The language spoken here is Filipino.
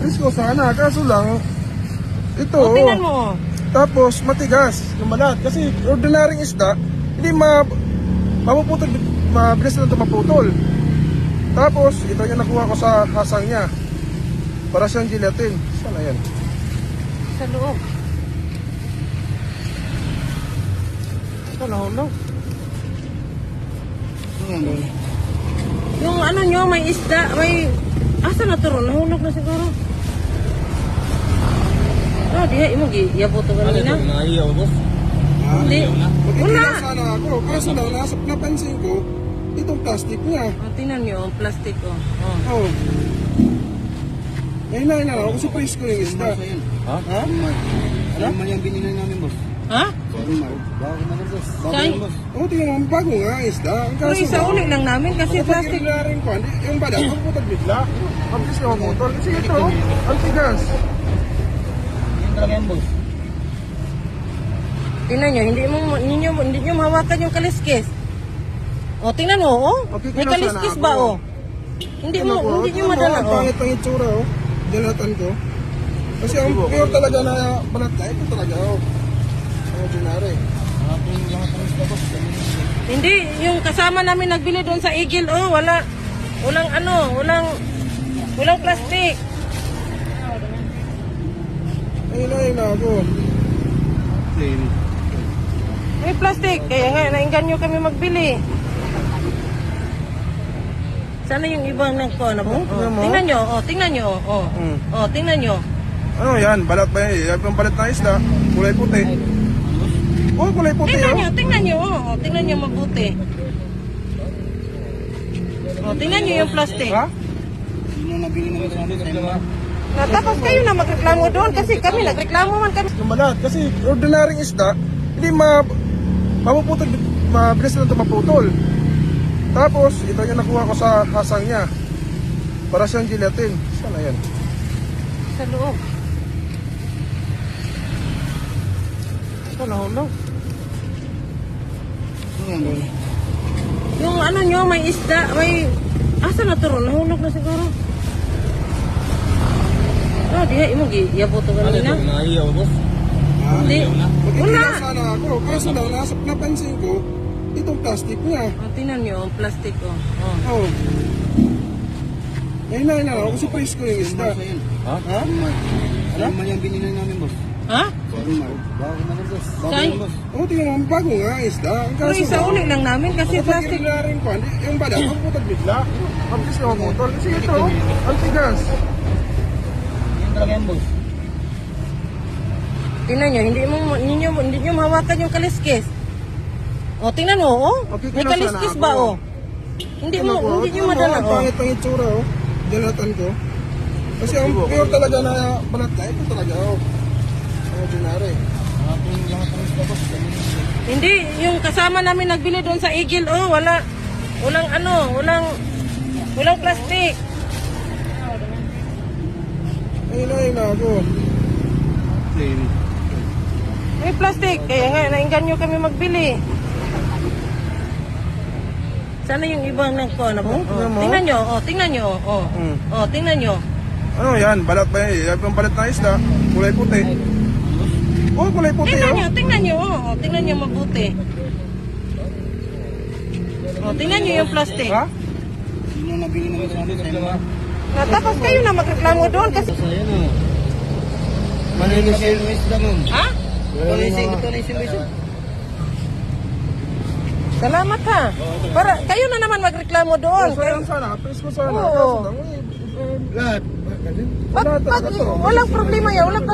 Presko sana, kaso lang, ito, O, tingnan mo. tapos matigas, yung balat. Kasi ordinaryong isda, hindi mapuputol, mabilis na ito maputol. Tapos, ito yung nakuha ko sa hasang niya. Para siyang gelatin. Sana yan. Sa loob. Ito nahulog. Yung ano nyo, may isda, may... Asa na to ron? Nahulog na siguro. Diha, imo giyabo to kanina. Naiyaw, boss. Hindi. Magkikila Wala. sana ako. Kaso lang, napansin ko, itong plastic niya. Tingnan nyo, ang plastic ko. Oh. Ngayon na ako, kasi presko yung isda. Ha? Ha? Alam mo yung binili namin, boss. Ha? Bago na rin, boss. Bago Saan? na, boss. Oo, tingnan mo, bago nga isda. Ang Pero isa uli lang namin kasi plastic. Kapag rin ko, yung balat, ang putag bigla. Ang bilis na mamutol. Kasi ito, ang tigas. Yan talaga yan, boss. Tingnan nyo, hindi nyo mahawakan yung kaliskis. O, tingnan mo, oh. Okay, May kaliskis ba, oh? Hindi nyo madala, Ang oh. pangit ang itsura, oh. Jalatan ko. Kasi ang pure talaga na balat na, ito talaga, oh. Ang ordinary. Lahat ng isda, boss. Hindi, yung kasama namin nagbili doon sa Igil, oh, walang plastic. Ayun na ako. Plain. May plastic, kaya nga, nainganyo kami magbili. Sana yung ibang nagko, ano po? Tingnan mo. Tingnan nyo, tingnan nyo, tingnan nyo. Ano yan? Balat ba yan? Yung balat na isda. Kulay puti. Oh, kulay puti, oh. Tingnan nyo, tingnan nyo mabuti. Tingnan nyo yung plastic. Ha? Yun yung nabili namin sa amin. Tapos kayo na magreklamo doon kasi kami nagreklamo man kami. Yung balat. Kasi ordinaryong isda, hindi mapuputol, mabilis na ito maputol. Tapos, ito yung nakuha ko sa hasang niya. Para siyang gelatin. Sana yan. Sa loob. Ito nahulog. Yung ano nyo, may isda, may... Asa na to ron? Nahulog na siguro. Diha, imo giyabo to kanina. Naiyaw, boss. Hindi. Magkikila Wala. sana ako. Kaso lang, napansin ko, itong plastic niya. Tingnan nyo, ang plastic ko. Oh. Ngayon na ako, kasi presko yung isda. Ha? Ha? Alam mo yung binili namin, boss. Ha? Bago na rin, boss. Bago Saan? na, boss. Oo, tingnan mo, bago nga isda. Pero isa uli lang namin kasi plastic. rin ko, yung balat, ang putag bigla. Ang bilis na mamutol. Kasi ito, ang tigas. Yan talaga yan, boss. Tingnan nyo, hindi nyo mahawakan yung kaliskis. O, tingnan mo, oh. Okay, May kaliskis ba, oh? Hindi nyo madala, Ang oh. pangit ang itsura, oh. Jalatan ko. Kasi ang pure talaga na balat na, ito talaga, oh. Ang ordinary. Lahat ng isda, boss. Hindi, yung kasama namin nagbili doon sa Igil, oh, walang plastic. Ayun na ako. Plain. May plastic, kaya nga, nainganyo kami magbili. Sana yung ibang nagko, ano po? Tingnan mo. Tingnan nyo, tingnan nyo. Ano yan? Balat ba yan? Yung balat na isda. Kulay puti. Oh, kulay puti, oh. Tingnan nyo mabuti. Tingnan nyo yung plastic. Ha? Yun yung nabili namin sa amin. Tapos kayo na magreklamo doon kasi... Sa yan, oh. Malinis yung isda, ma'am. Ha? Ito na yung silbisin. Salamat ha. Para kayo na naman magreklamo doon. So, yan sana. Presko sana. Oo. Kaso lang, Lahat. wala talaga to. Walang problema yan, walang